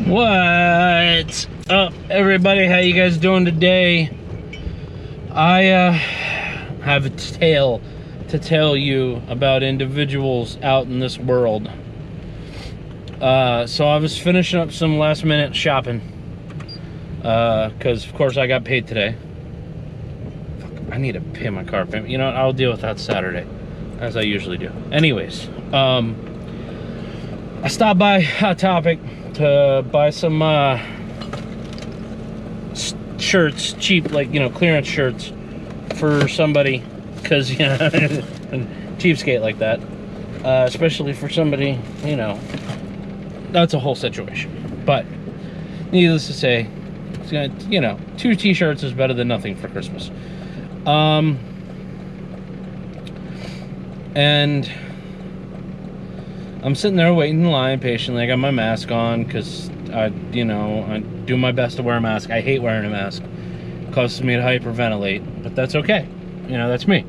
What's up, everybody? How you guys doing today? I have a tale to tell you about individuals out in this world. So I was finishing up some last minute shopping because of course I got paid today. Fuck, I need to pay my car payment. You know what? I'll deal with that Saturday, as I usually do. Anyways, I stopped by Hot Topic to buy some shirts, cheap, like, you know, clearance shirts for somebody, because, you know, cheapskate like that, especially for somebody, you know, that's a whole situation. But needless to say, it's gonna, you know, 2 t-shirts is better than nothing for Christmas. And I'm sitting there waiting in line patiently. I got my mask on because I do my best to wear a mask. I hate wearing a mask. It causes me to hyperventilate, but that's okay. You know, that's me.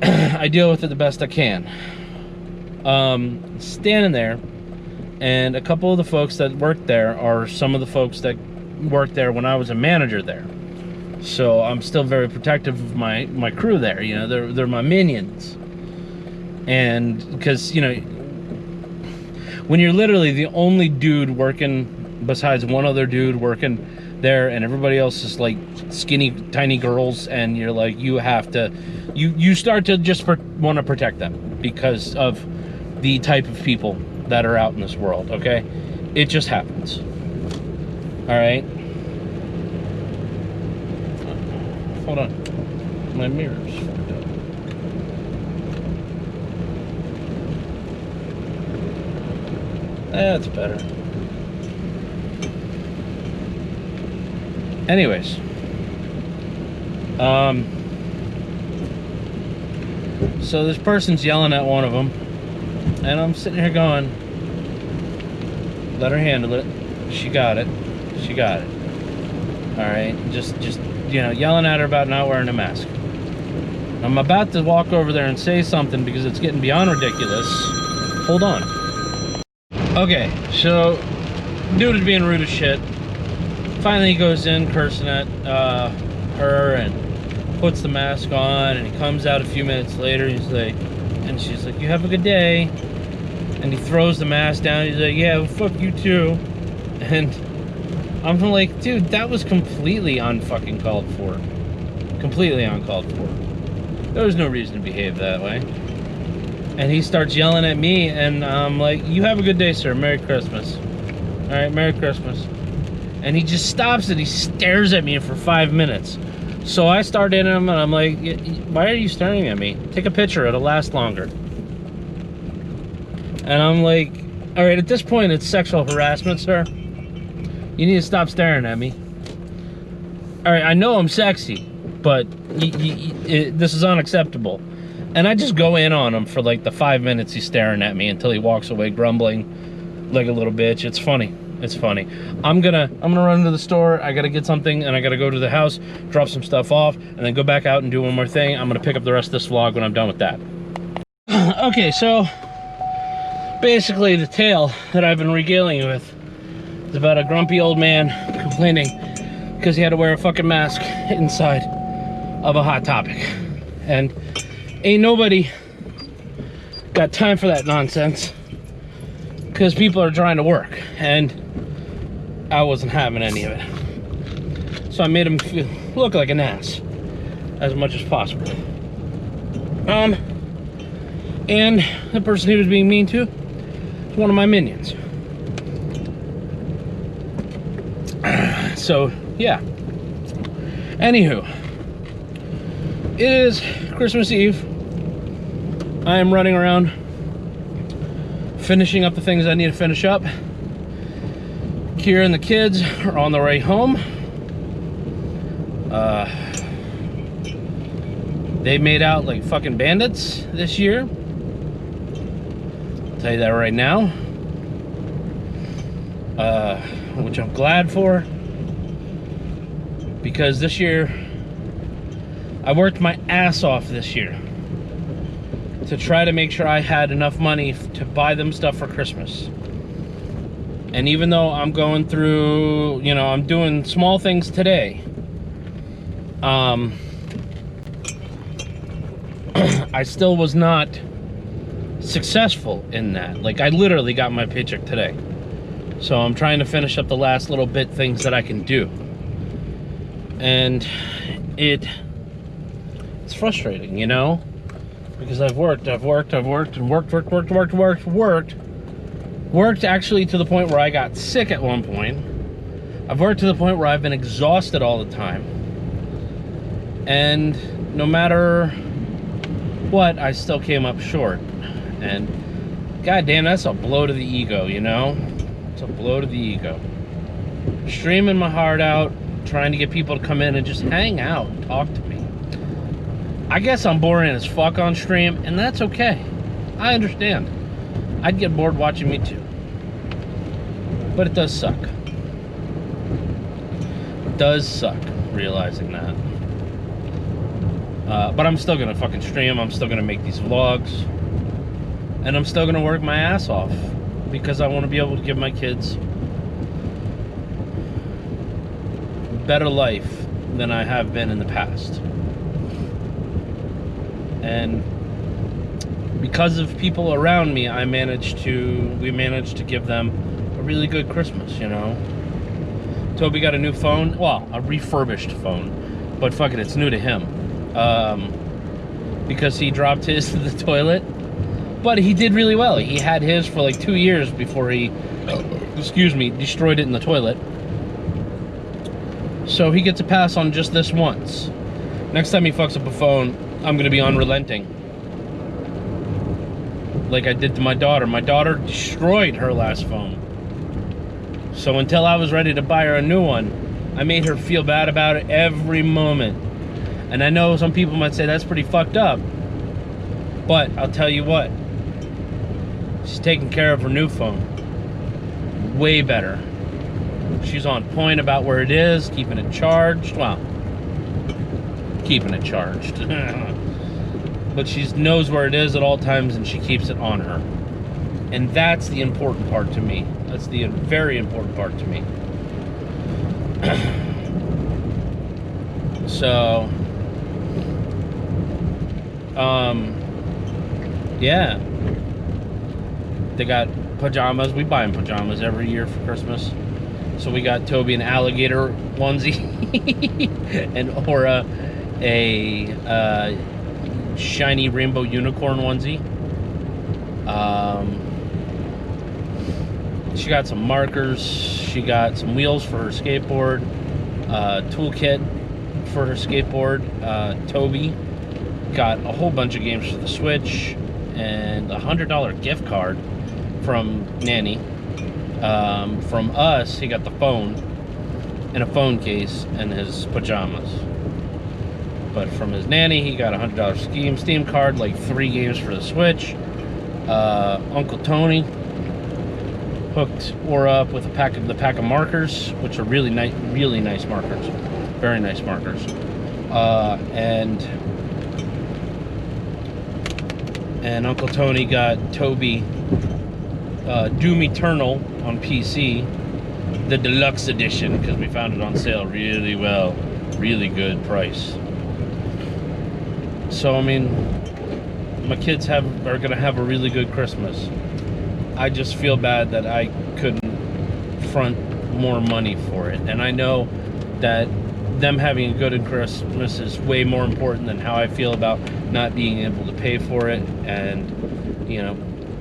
I deal with it the best I can. Standing there, and a couple of the folks that work there are some of the folks that worked there when I was a manager there. So I'm still very protective of my crew there. You know, they're my minions. And because, you know, when you're literally the only dude working besides one other dude working there, and everybody else is like skinny tiny girls, and you're like, you have to, you start to just want to protect them because of the type of people that are out in this world. Okay, it just happens. All right, hold on, my mirror's fucked up. That's better. Anyways, so this person's yelling at one of them, and I'm sitting here going, let her handle it. She got it. She got it. All right, just you know, yelling at her about not wearing a mask. I'm about to walk over there and say something because it's getting beyond ridiculous. Hold on. Okay, so dude is being rude as shit. Finally he goes in cursing at her and puts the mask on, and he comes out a few minutes later. He's like, and she's like, you have a good day. And he throws the mask down. He's like, yeah, well, fuck you too. And I'm like, dude, that was completely unfucking called for. Completely uncalled for. There was no reason to behave that way. And he starts yelling at me, and I'm like, you have a good day, sir. Merry Christmas. All right, Merry Christmas. And he just stops and he stares at me for 5 minutes. So I start in him, and I'm like, why are you staring at me? Take a picture, it'll last longer. And I'm like, all right, at this point, it's sexual harassment, sir. You need to stop staring at me. All right, I know I'm sexy, but this is unacceptable. And I just go in on him for like the 5 minutes he's staring at me until he walks away grumbling like a little bitch. It's funny. It's funny. I'm gonna run to the store. I gotta get something, and I gotta go to the house, drop some stuff off, and then go back out and do one more thing. I'm gonna pick up the rest of this vlog when I'm done with that. Okay, so basically the tale that I've been regaling you with is about a grumpy old man complaining because he had to wear a fucking mask inside of a Hot Topic. And ain't nobody got time for that nonsense because people are trying to work, and I wasn't having any of it. So I made him look like an ass as much as possible. And the person he was being mean to is one of my minions. So yeah. Anywho, it is Christmas Eve. I am running around finishing up the things I need to finish up. Kira and the kids are on their way home. They made out like fucking bandits this year. I'll tell you that right now. Which I'm glad for, because this year I worked my ass off this year to try to make sure I had enough money to buy them stuff for Christmas. And even though I'm going through, you know, I'm doing small things today, I still was not successful in that. Like, I literally got my paycheck today. So I'm trying to finish up the last little bit things that I can do. And it's frustrating, you know? Because I've worked actually to the point where I got sick at one point. I've worked to the point where I've been exhausted all the time. And no matter what, I still came up short. And goddamn, that's a blow to the ego, you know? It's a blow to the ego. Streaming my heart out, trying to get people to come in and just hang out and talk to me. I guess I'm boring as fuck on stream, and that's okay. I understand. I'd get bored watching me too. But it does suck. It does suck realizing that. But I'm still gonna fucking stream. I'm still gonna make these vlogs. And I'm still gonna work my ass off. Because I want to be able to give my kids a better life than I have been in the past. And because of people around me, we managed to give them a really good Christmas, you know. Toby got a new phone, well, a refurbished phone, but fuck it, it's new to him. Because he dropped his to the toilet, but he did really well. He had his for like 2 years before he, destroyed it in the toilet. So he gets a pass on just this once. Next time he fucks up a phone, I'm gonna be unrelenting. Like I did to my daughter. My daughter destroyed her last phone. So until I was ready to buy her a new one, I made her feel bad about it every moment. And I know some people might say that's pretty fucked up. But I'll tell you what. She's taking care of her new phone. Way better. She's on point about where it is, keeping it charged. Well, keeping it charged. But she knows where it is at all times and she keeps it on her. And that's the important part to me. That's the very important part to me. So, yeah. They got pajamas. We buy them pajamas every year for Christmas. So we got Toby an alligator onesie and Aura a shiny rainbow unicorn onesie. She got some markers. She got some wheels for her skateboard. Toolkit for her skateboard. Toby got a whole bunch of games for the Switch and a $100 gift card from Nanny. From us, he got the phone and a phone case and his pajamas. But from his nanny, he got a $100 Steam card, like 3 games for the Switch. Uncle Tony hooked Aura up with the pack of markers, which are really nice markers, very nice markers. And Uncle Tony got Toby Doom Eternal on PC, the deluxe edition, because we found it on sale really well, really good price. So I mean, my kids are gonna have a really good Christmas. I just feel bad that I couldn't front more money for it, and I know that them having a good Christmas is way more important than how I feel about not being able to pay for it. And you know,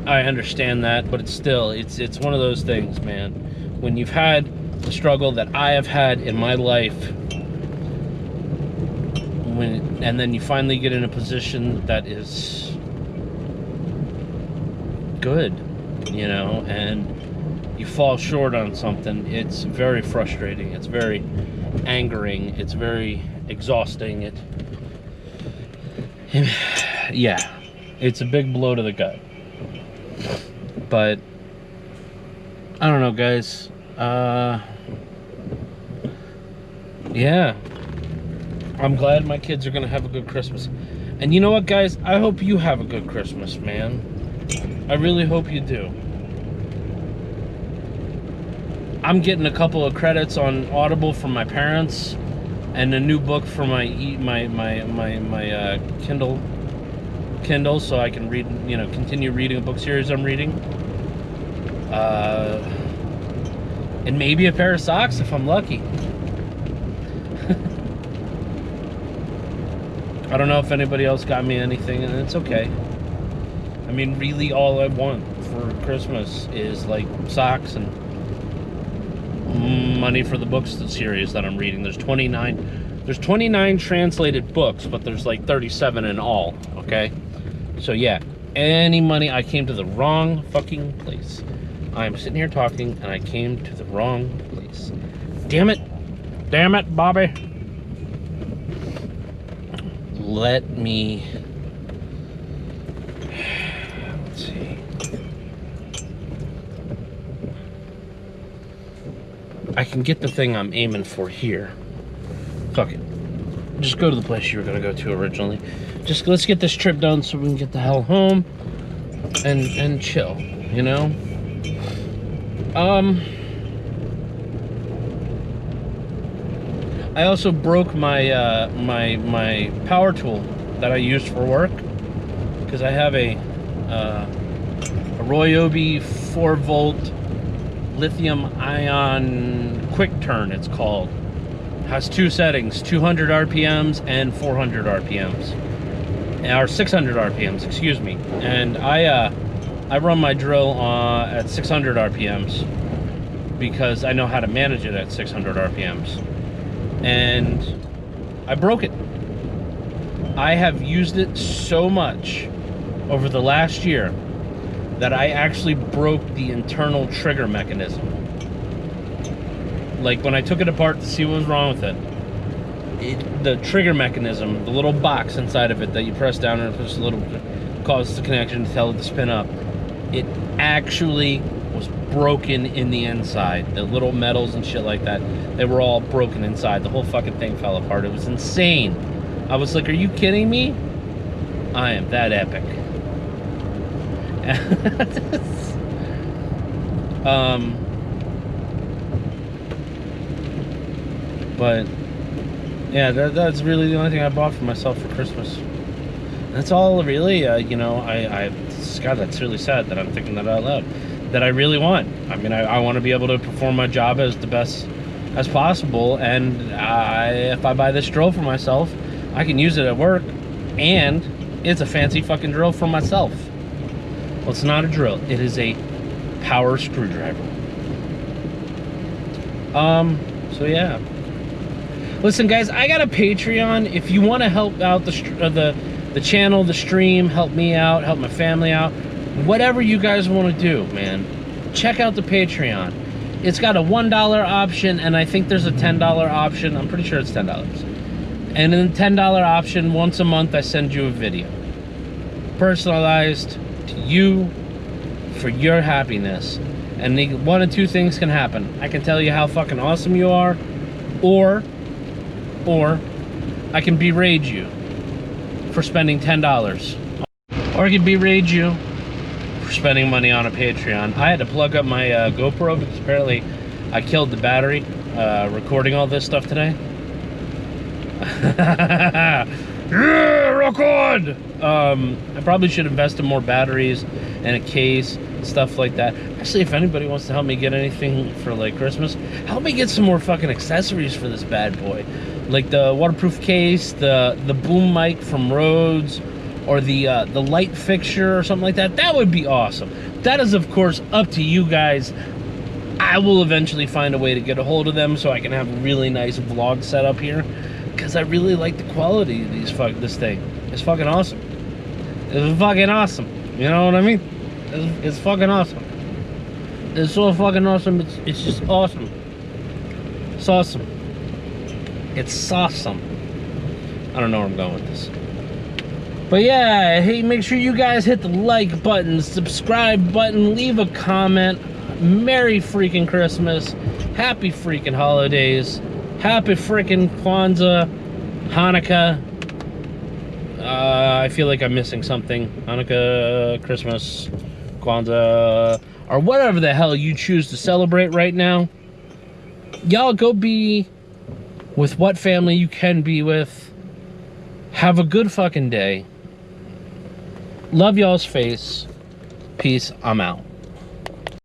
I understand that, but it's still, it's one of those things, man. When you've had the struggle that I have had in my life, and then you finally get in a position that is good, you know, and you fall short on something, it's very frustrating. It's very angering. It's very exhausting. Yeah, it's a big blow to the gut. But I don't know, guys. Yeah, I'm glad my kids are gonna have a good Christmas. And you know what, guys? I hope you have a good Christmas, man. I really hope you do. I'm getting a couple of credits on Audible from my parents, and a new book for my Kindle, so I can read, continue reading a book series I'm reading. And maybe a pair of socks if I'm lucky. I don't know if anybody else got me anything, and it's okay. I mean, really all I want for Christmas is like socks and money for the books series that I'm reading. There's 29 translated books, but there's like 37 in all, okay? So yeah, any money. I came to the wrong fucking place. I'm sitting here talking and I came to the wrong place. Damn it, Bobby. Let's see. I can get the thing I'm aiming for here. Fuck it. Just go to the place you were gonna go to originally. Just let's get this trip done so we can get the hell home and chill, you know? I also broke my my power tool that I used for work, because I have a Ryobi 4-volt lithium ion quick turn, it's called. Has two settings, 200 RPMs and 400 RPMs, or 600 RPMs, excuse me. And I run my drill at 600 RPMs because I know how to manage it at 600 RPMs. And I broke it. I have used it so much over the last year that I actually broke the internal trigger mechanism. Like when I took it apart to see what was wrong with it, the trigger mechanism, the little box inside of it that you press down and push a little, causes the connection to tell it to spin up, it actually was broken in the inside. The little metals and shit like that, they were all broken inside. The whole fucking thing fell apart. It was insane. I was like, are you kidding me? I am that epic. But yeah, that's really the only thing I bought for myself for Christmas. That's all really, God, that's really sad that I'm thinking that out loud. That I really want. I mean, I want to be able to perform my job as the best as possible, and if I buy this drill for myself, I can use it at work, and it's a fancy fucking drill for myself. Well, it's not a drill. It is a power screwdriver. So yeah. Listen, guys, I got a Patreon. If you want to help out the channel, the stream, help me out, help my family out, whatever you guys want to do, man, check out the Patreon. It's got a $1 option, and I think there's a $10 option. I'm pretty sure it's $10. And in the $10 option, once a month, I send you a video. Personalized to you, for your happiness. And one of two things can happen. I can tell you how fucking awesome you are, or I can berate you for spending $10. Or I can berate you for spending money on a Patreon. I had to plug up my GoPro because apparently I killed the battery recording all this stuff today. Yeah, record! I probably should invest in more batteries and a case, stuff like that. Actually, if anybody wants to help me get anything for like Christmas, help me get some more fucking accessories for this bad boy. Like the waterproof case, the boom mic from Rhodes, or the light fixture or something like that. That would be awesome. That is, of course, up to you guys. I will eventually find a way to get a hold of them so I can have a really nice vlog set up here, because I really like the quality of this thing. It's fucking awesome. It's fucking awesome. You know what I mean? It's fucking awesome. It's so fucking awesome. It's just awesome. It's awesome. It's awesome. I don't know where I'm going with this. But yeah, hey, make sure you guys hit the like button, subscribe button, leave a comment. Merry freaking Christmas. Happy freaking holidays. Happy freaking Kwanzaa, Hanukkah. I feel like I'm missing something. Hanukkah, Christmas, Kwanzaa, or whatever the hell you choose to celebrate right now. y'all go be with what family you can be with. Have a good fucking day. Love y'all's face. Peace. I'm out.